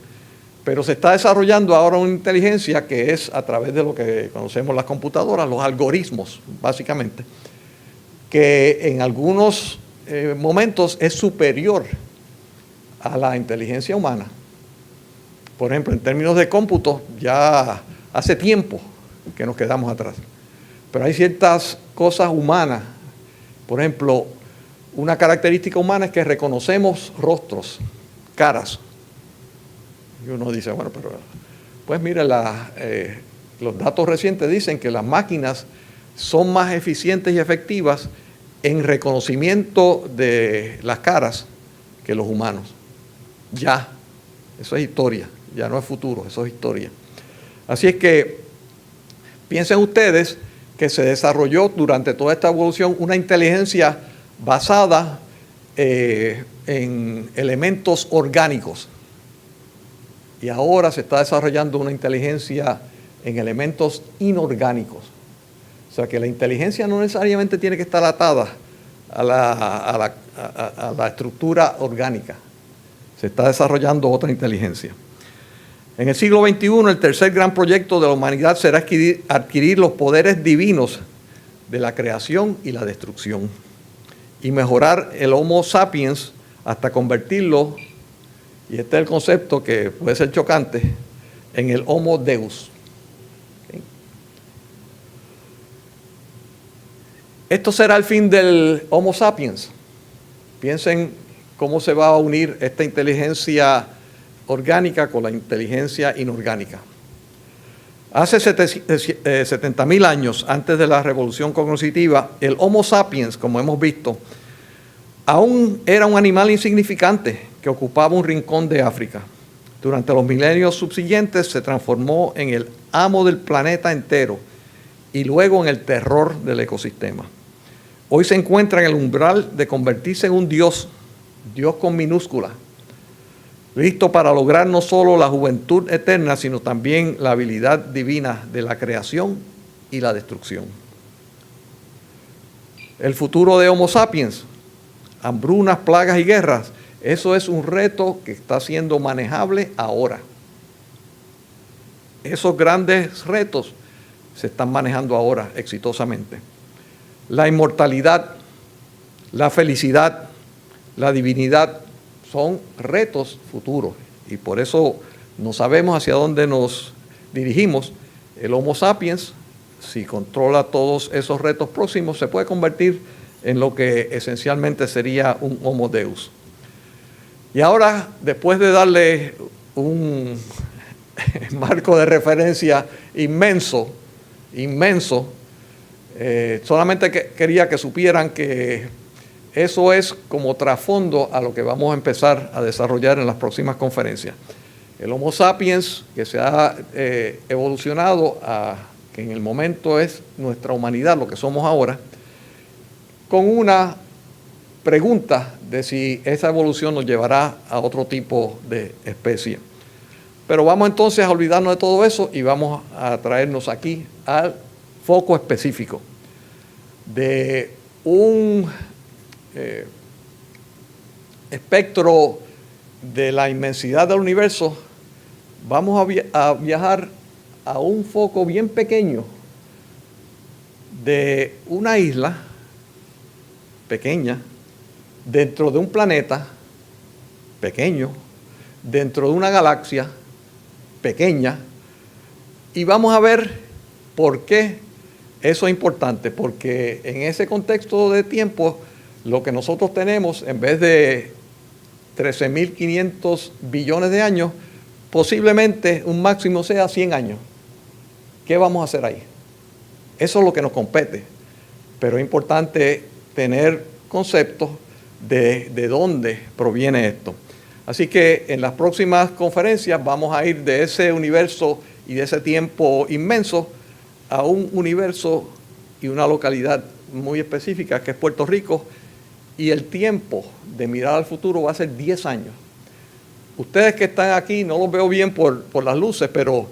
pero se está desarrollando ahora una inteligencia que es a través de lo que conocemos las computadoras, los algoritmos, básicamente, que en algunos momentos es superior a la inteligencia humana. Por ejemplo, en términos de cómputo, ya hace tiempo que nos quedamos atrás. Pero hay ciertas cosas humanas. Por ejemplo, una característica humana es que reconocemos rostros, caras. Y uno dice, bueno, pero pues mire, los datos recientes dicen que las máquinas son más eficientes y efectivas en reconocimiento de las caras que los humanos. Ya, eso es historia, ya no es futuro, eso es historia. Así es que piensen ustedes que se desarrolló durante toda esta evolución una inteligencia basada en elementos orgánicos. Y ahora se está desarrollando una inteligencia en elementos inorgánicos. O sea que la inteligencia no necesariamente tiene que estar atada a la estructura orgánica. Se está desarrollando otra inteligencia. En el siglo XXI, el tercer gran proyecto de la humanidad será adquirir los poderes divinos de la creación y la destrucción y mejorar el Homo sapiens hasta convertirlo, y este es el concepto que puede ser chocante, en el Homo Deus. ¿Okay? Esto será el fin del Homo sapiens. Piensen cómo se va a unir esta inteligencia orgánica con la inteligencia inorgánica. Hace 70.000 años, antes de la revolución cognitiva, el Homo sapiens, como hemos visto, aún era un animal insignificante que ocupaba un rincón de África. Durante los milenios subsiguientes se transformó en el amo del planeta entero y luego en el terror del ecosistema. Hoy se encuentra en el umbral de convertirse en un Dios con minúscula, listo para lograr no solo la juventud eterna, sino también la habilidad divina de la creación y la destrucción. El futuro de Homo sapiens, hambrunas, plagas y guerras, eso es un reto que está siendo manejable ahora. Esos grandes retos se están manejando ahora exitosamente. La inmortalidad, la felicidad, la divinidad son retos futuros y por eso no sabemos hacia dónde nos dirigimos. El Homo sapiens, si controla todos esos retos próximos, se puede convertir en lo que esencialmente sería un Homo Deus. Y ahora, después de darle un marco de referencia inmenso, solamente quería que supieran que eso es como trasfondo a lo que vamos a empezar a desarrollar en las próximas conferencias. El Homo sapiens, que se ha evolucionado a que en el momento es nuestra humanidad, lo que somos ahora, con una pregunta de si esa evolución nos llevará a otro tipo de especie. Pero vamos entonces a olvidarnos de todo eso y vamos a traernos aquí al foco específico de un espectro de la inmensidad del universo. Vamos a viajar a un foco bien pequeño de una isla pequeña dentro de un planeta pequeño, dentro de una galaxia pequeña, y vamos a ver por qué eso es importante, porque en ese contexto de tiempo lo que nosotros tenemos, en vez de 13.500 billones de años, posiblemente un máximo sea 100 años. ¿Qué vamos a hacer ahí? Eso es lo que nos compete, pero es importante tener conceptos de dónde proviene esto. Así que en las próximas conferencias vamos a ir de ese universo y de ese tiempo inmenso a un universo y una localidad muy específica que es Puerto Rico, y el tiempo de mirar al futuro va a ser 10 años. Ustedes que están aquí, no los veo bien por las luces, pero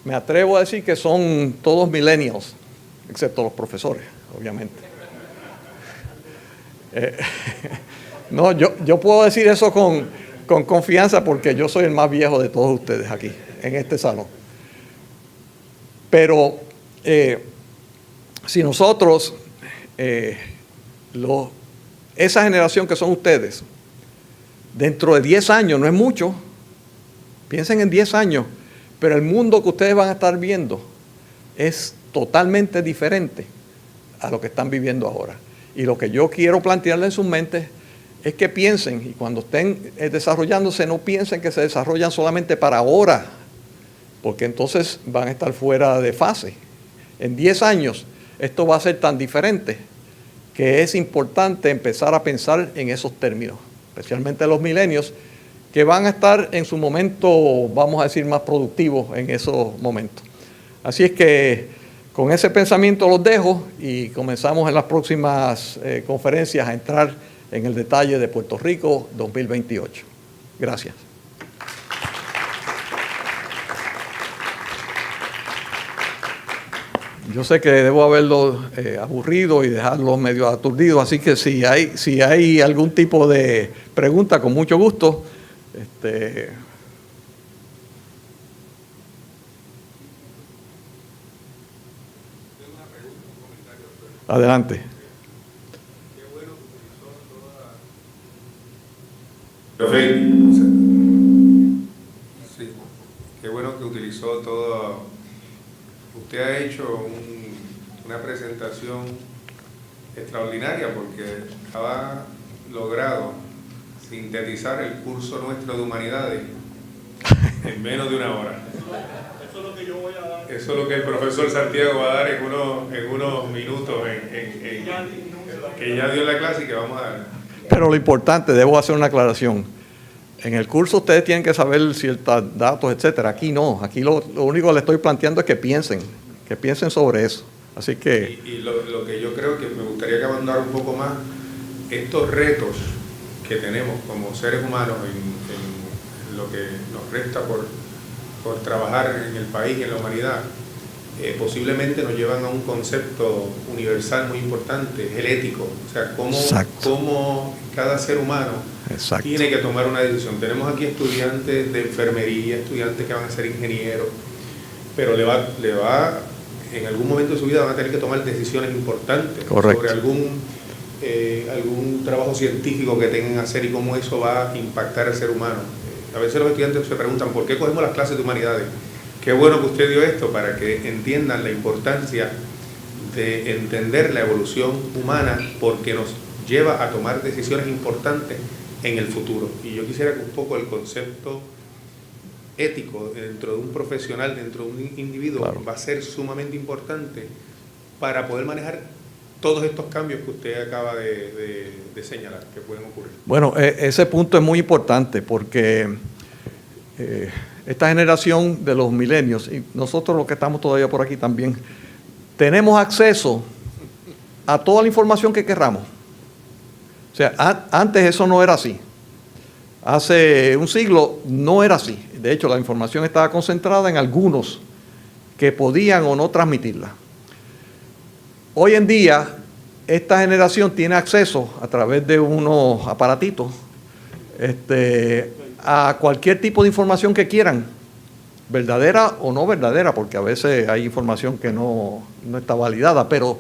me atrevo a decir que son todos millennials, excepto los profesores, obviamente. No, yo puedo decir eso con confianza porque yo soy el más viejo de todos ustedes aquí, en este salón. Pero si nosotros, esa generación que son ustedes, dentro de 10 años, no es mucho, piensen en 10 años, pero el mundo que ustedes van a estar viendo es totalmente diferente a lo que están viviendo ahora. Y lo que yo quiero plantearle en sus mentes es que piensen, y cuando estén desarrollándose, no piensen que se desarrollan solamente para ahora, porque entonces van a estar fuera de fase. En 10 años esto va a ser tan diferente que es importante empezar a pensar en esos términos, especialmente los milenios, que van a estar en su momento, vamos a decir, más productivos en esos momentos. Así es que con ese pensamiento los dejo y comenzamos en las próximas conferencias a entrar en el detalle de Puerto Rico 2028. Gracias. Yo sé que debo haberlo aburrido y dejarlo medio aturdido, así que si hay algún tipo de pregunta, con mucho gusto. Adelante. Sí, qué bueno que utilizó todo. Usted ha hecho una presentación extraordinaria porque ha logrado sintetizar el curso nuestro de humanidades en menos de una hora. Eso es lo que yo voy a dar. Eso es lo que el profesor Santiago va a dar en unos minutos que ya dio la clase y que vamos a dar. Pero lo importante, debo hacer una aclaración. En el curso ustedes tienen que saber ciertos datos, etcétera. Aquí no. Aquí lo único que les estoy planteando es que piensen sobre eso. Así que... Y lo que yo creo que me gustaría que abundara un poco más, estos retos que tenemos como seres humanos en lo que nos resta por trabajar en el país y en la humanidad, posiblemente nos llevan a un concepto universal muy importante, el ético. O sea, cómo cada ser humano tiene que tomar una decisión. Tenemos aquí estudiantes de enfermería, estudiantes que van a ser ingenieros, pero le va en algún momento de su vida van a tener que tomar decisiones importantes. Correcto. Sobre algún trabajo científico que tengan que hacer y cómo eso va a impactar al ser humano. A veces los estudiantes se preguntan ¿por qué cogemos las clases de humanidades? Qué bueno que usted dio esto para que entiendan la importancia de entender la evolución humana, porque nos lleva a tomar decisiones importantes en el futuro. Y yo quisiera que un poco el concepto ético dentro de un profesional, dentro de un individuo, claro, va a ser sumamente importante para poder manejar todos estos cambios que usted acaba de señalar, que pueden ocurrir. Bueno, ese punto es muy importante porque esta generación de los milenios, y nosotros los que estamos todavía por aquí también, tenemos acceso a toda la información que querramos. O sea, antes eso no era así. Hace un siglo no era así. De hecho, la información estaba concentrada en algunos que podían o no transmitirla. Hoy en día, esta generación tiene acceso a través de unos aparatitos a cualquier tipo de información que quieran, verdadera o no verdadera, porque a veces hay información que no está validada, pero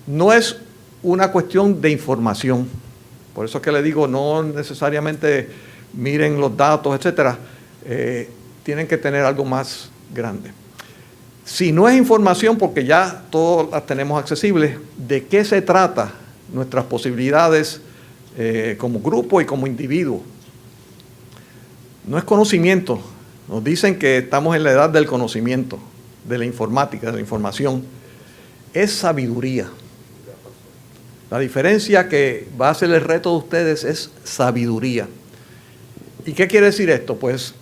no es una cuestión de información. Por eso es que le digo, no necesariamente miren los datos, etcétera. Tienen que tener algo más grande. Si no es información, porque ya todas las tenemos accesibles, ¿de qué se trata nuestras posibilidades como grupo y como individuo? No es conocimiento. Nos dicen que estamos en la edad del conocimiento, de la informática, de la información. Es sabiduría. La diferencia que va a ser el reto de ustedes es sabiduría. ¿Y qué quiere decir esto? Pues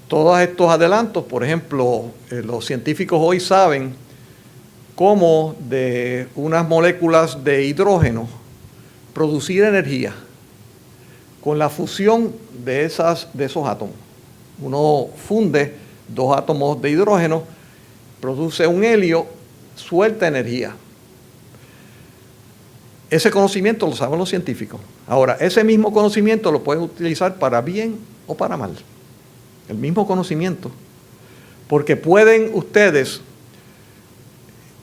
todos estos adelantos, por ejemplo, los científicos hoy saben cómo de unas moléculas de hidrógeno producir energía con la fusión de esos átomos. Uno funde dos átomos de hidrógeno, produce un helio, suelta energía. Ese conocimiento lo saben los científicos. Ahora, ese mismo conocimiento lo pueden utilizar para bien o para mal. El mismo conocimiento. Porque pueden ustedes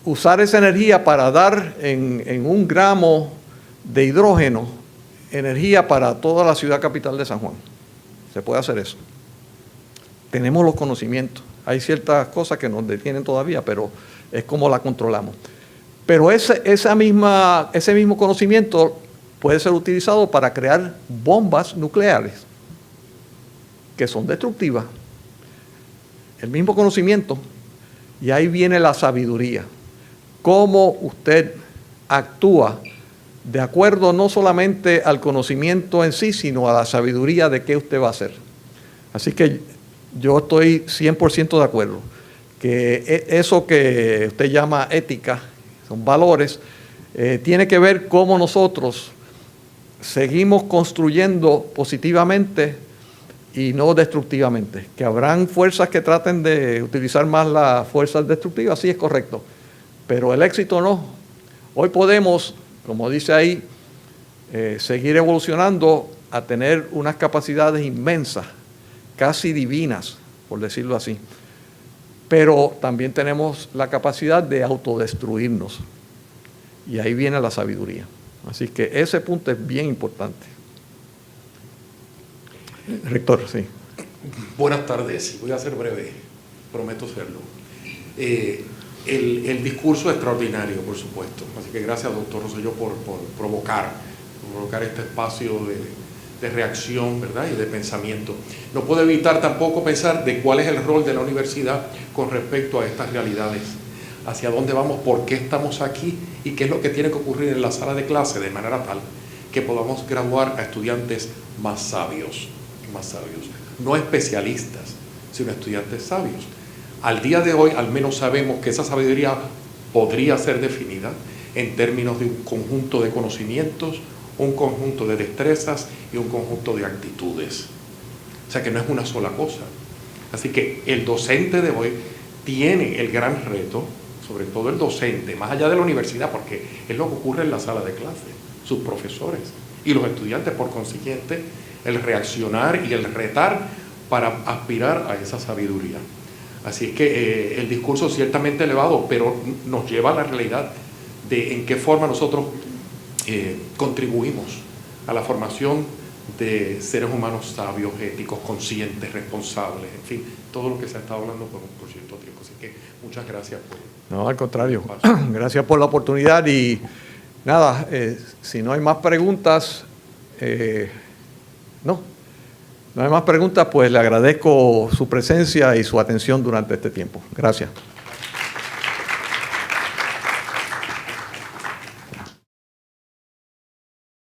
usar esa energía para dar en 1 gramo de hidrógeno energía para toda la ciudad capital de San Juan. Se puede hacer eso. Tenemos los conocimientos. Hay ciertas cosas que nos detienen todavía, pero es como la controlamos. Pero ese mismo conocimiento puede ser utilizado para crear bombas nucleares que son destructivas. El mismo conocimiento, y ahí viene la sabiduría. Cómo usted actúa de acuerdo no solamente al conocimiento en sí, sino a la sabiduría de qué usted va a hacer. Así que yo estoy 100% de acuerdo que eso que usted llama ética, son valores, tiene que ver cómo nosotros seguimos construyendo positivamente y no destructivamente. Que habrán fuerzas que traten de utilizar más las fuerzas destructivas, sí es correcto, pero el éxito no. Hoy podemos, como dice ahí, seguir evolucionando a tener unas capacidades inmensas, casi divinas, por decirlo así. Pero también tenemos la capacidad de autodestruirnos. Y ahí viene la sabiduría. Así que ese punto es bien importante. Rector, sí. Buenas tardes. Voy a ser breve. Prometo serlo. El discurso es extraordinario, por supuesto. Así que gracias, doctor Rosselló, por provocar este espacio de reacción, ¿verdad?, y de pensamiento. No puedo evitar tampoco pensar de cuál es el rol de la universidad con respecto a estas realidades, hacia dónde vamos, por qué estamos aquí y qué es lo que tiene que ocurrir en la sala de clase de manera tal que podamos graduar a estudiantes más sabios, no especialistas, sino estudiantes sabios. Al día de hoy al menos sabemos que esa sabiduría podría ser definida en términos de un conjunto de conocimientos, un conjunto de destrezas y un conjunto de actitudes. O sea que no es una sola cosa. Así que el docente de hoy tiene el gran reto, sobre todo el docente, más allá de la universidad, porque es lo que ocurre en la sala de clase, sus profesores y los estudiantes, por consiguiente, el reaccionar y el retar para aspirar a esa sabiduría. Así es que el discurso es ciertamente elevado, pero nos lleva a la realidad de en qué forma nosotros contribuimos a la formación de seres humanos sabios, éticos, conscientes, responsables, en fin, todo lo que se ha estado hablando por cierto tiempo. Así que muchas gracias por... No, al contrario, gracias por la oportunidad y nada, si no hay más preguntas, no hay más preguntas, pues le agradezco su presencia y su atención durante este tiempo. Gracias.